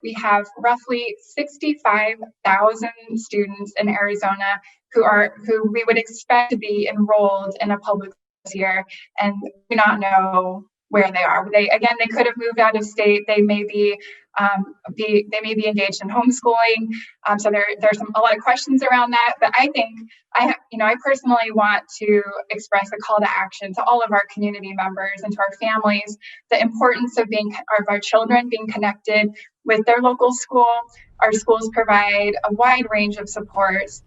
We have roughly 65,000 students in Arizona who we would expect to be enrolled in a public school year and do not know where they are. They could have moved out of state. They may be engaged in homeschooling. So there's a lot of questions around that. But I think I personally want to express a call to action to all of our community members and to our families, the importance of our children being connected with their local school. Our schools provide a wide range of supports,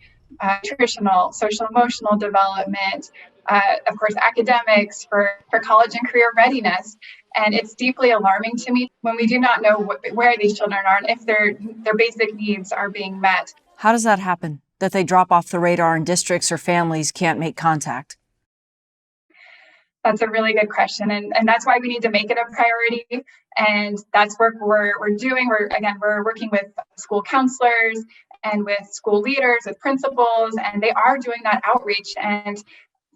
nutritional, social, emotional development, of course, academics for college and career readiness. And it's deeply alarming to me when we do not know where these children are and if their basic needs are being met. How does that happen, that they drop off the radar and districts or families can't make contact? That's a really good question. And that's why we need to make it a priority. And that's work we're doing. We're working with school counselors and with school leaders, with principals, and they are doing that outreach. And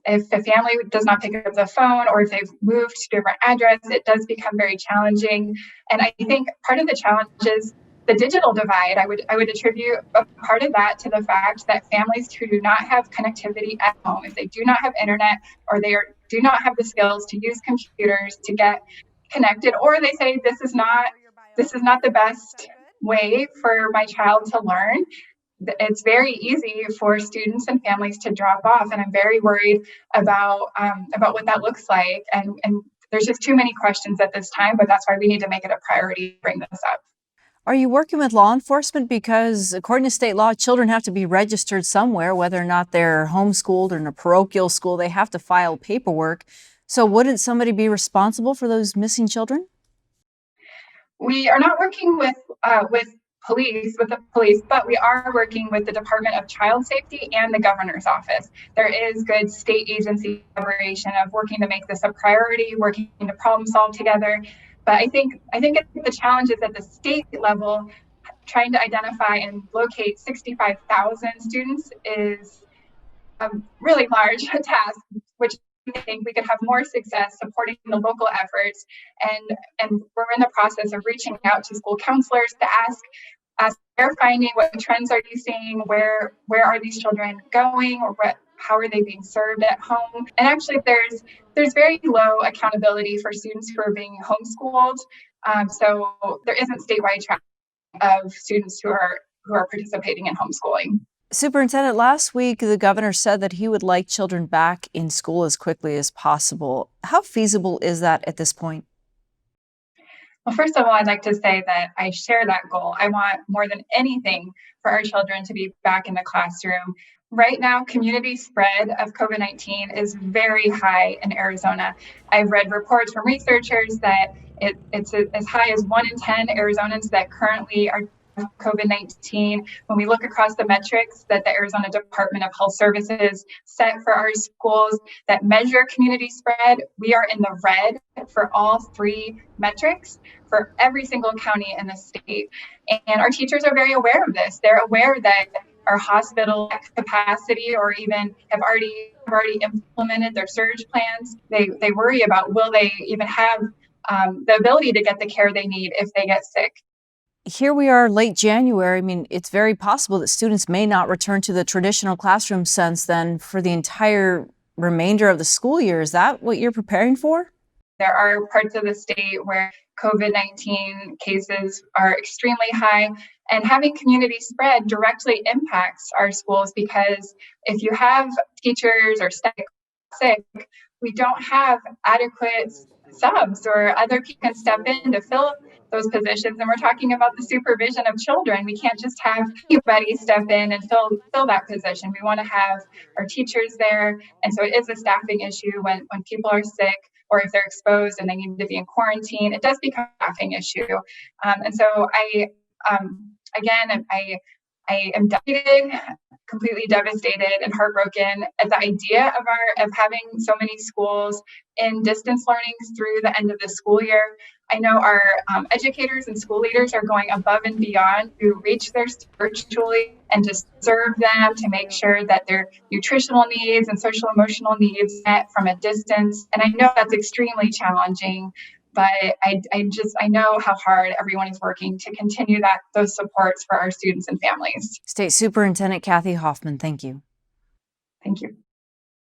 if the family does not pick up the phone or if they've moved to a different address, it does become very challenging. And I think part of the challenge is the digital divide. I would attribute a part of that to the fact that families who do not have connectivity at home, if they do not have internet or do not have the skills to use computers to get connected, or they say this is not the best way for my child to learn, it's very easy for students and families to drop off. And I'm very worried about what that looks like. And there's just too many questions at this time, but that's why we need to make it a priority to bring this up. Are you working with law enforcement? Because according to state law, children have to be registered somewhere, whether or not they're homeschooled or in a parochial school, they have to file paperwork. So wouldn't somebody be responsible for those missing children? We are not working with the police, but we are working with the Department of Child Safety and the governor's office. There is good state agency collaboration of working to make this a priority, working to problem solve together. But I think the challenge is at the state level, trying to identify and locate 65,000 students is a really large task, which I think we could have more success supporting the local efforts. And we're in the process of reaching out to school counselors to ask they're finding, what trends are you seeing, where are these children going, or how are they being served at home. And actually there's very low accountability for students who are being homeschooled. So there isn't statewide tracking of students who are participating in homeschooling. Superintendent, last week the governor said that he would like children back in school as quickly as possible. How feasible is that at this point? Well, first of all, I'd like to say that I share that goal. I want more than anything for our children to be back in the classroom. Right now, community spread of COVID-19 is very high in Arizona. I've read reports from researchers that it's as high as 1 in 10 Arizonans that currently are COVID-19. When we look across the metrics that the Arizona Department of Health Services set for our schools that measure community spread, we are in the red for all three metrics for every single county in the state. And our teachers are very aware of this. They're aware that our hospital capacity, or even have already implemented their surge plans. They worry about, will they even have the ability to get the care they need if they get sick. Here we are late January. I mean, it's very possible that students may not return to the traditional classroom sense then for the entire remainder of the school year. Is that what you're preparing for? There are parts of the state where COVID-19 cases are extremely high, and having community spread directly impacts our schools, because if you have teachers or staff sick, we don't have adequate subs or other people can step in to fill those positions. And we're talking about the supervision of children. We can't just have anybody step in and fill that position. We want to have our teachers there. And so it is a staffing issue when people are sick, or if they're exposed and they need to be in quarantine, it does become a staffing issue. And so I am completely devastated and heartbroken at the idea of having so many schools in distance learning through the end of the school year. I know our educators and school leaders are going above and beyond to reach their students virtually and to serve them, to make sure that their nutritional needs and social emotional needs met from a distance. And I know that's extremely challenging, but I know how hard everyone is working to continue those supports for our students and families. State Superintendent Kathy Hoffman, thank you. Thank you.